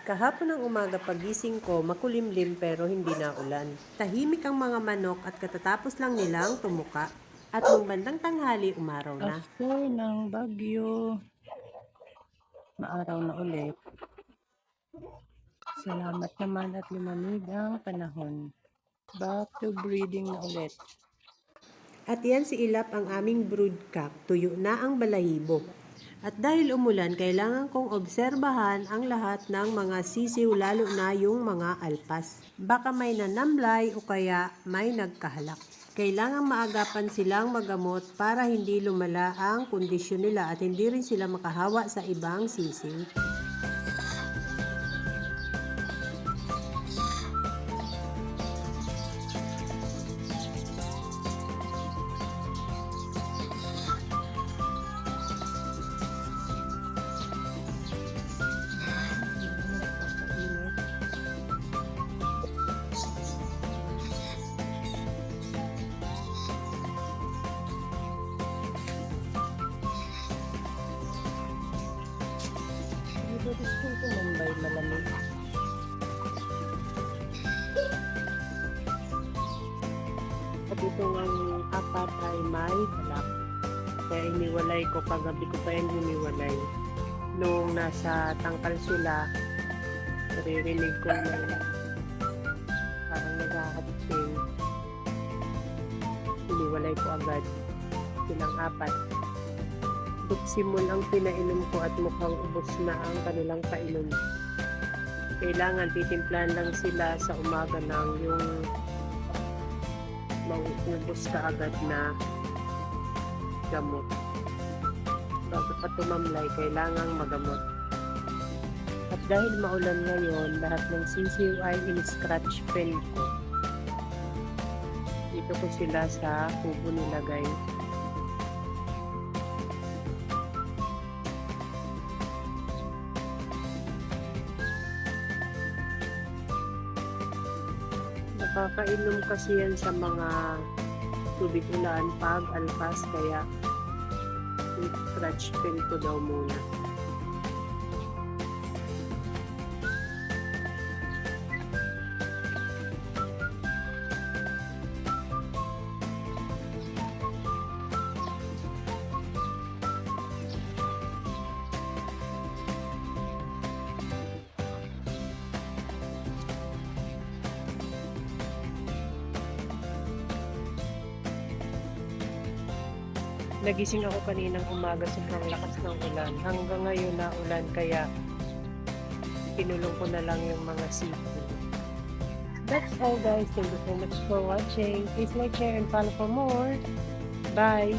Kahapon ng umaga pagising ko, makulimlim pero hindi na ulan. Tahimik ang mga manok at katatapos lang nilang tumuka. At nung bandang tanghali, umaraw na. After ng bagyo, maaraw na ulit. Salamat naman at lumamig ang panahon. Back to breeding na ulit. At yan si Ilap ang aming broodcock, tuyo na ang balahibo. At dahil umulan, kailangan kong obserbahan ang lahat ng mga sisiw, lalo na yung mga alpas. Baka may nanamlay o kaya may nagkahalak. Kailangan maagapan silang magamot para hindi lumala ang kondisyon nila at hindi rin sila makahawa sa ibang sisiw. Dito gusto ko Mumbai malamig. At itong ang apat ay may halak. Kaya iniwalay ko, kagabi ko pa yan iniwalay. Nung nasa tangkal sila, naririnig ko na parang naghahating. Iniwalay ko agad silang apat. Simul ang pinainom ko at mukhang ubos na ang kanilang painom. Kailangan titimplahan lang sila sa umaga ng yung mauubos ka agad na gamot. Bago pa tumamlay, kailangang magamot. At dahil maulan ngayon, lahat ng sisiw ay in-scratch pen ko. Dito ko sila sa kubo nilagay. Nakakainom kasi yan sa mga tubig ulan pag alpas, kaya scratch pen ko daw muna. Nagising ako kaninang umaga, sobrang lakas ng ulan. Hanggang ngayon na ulan, kaya pinulong ko na lang yung mga sipon. That's all guys. Thank you so much for watching. Please like, share, and follow for more. Bye!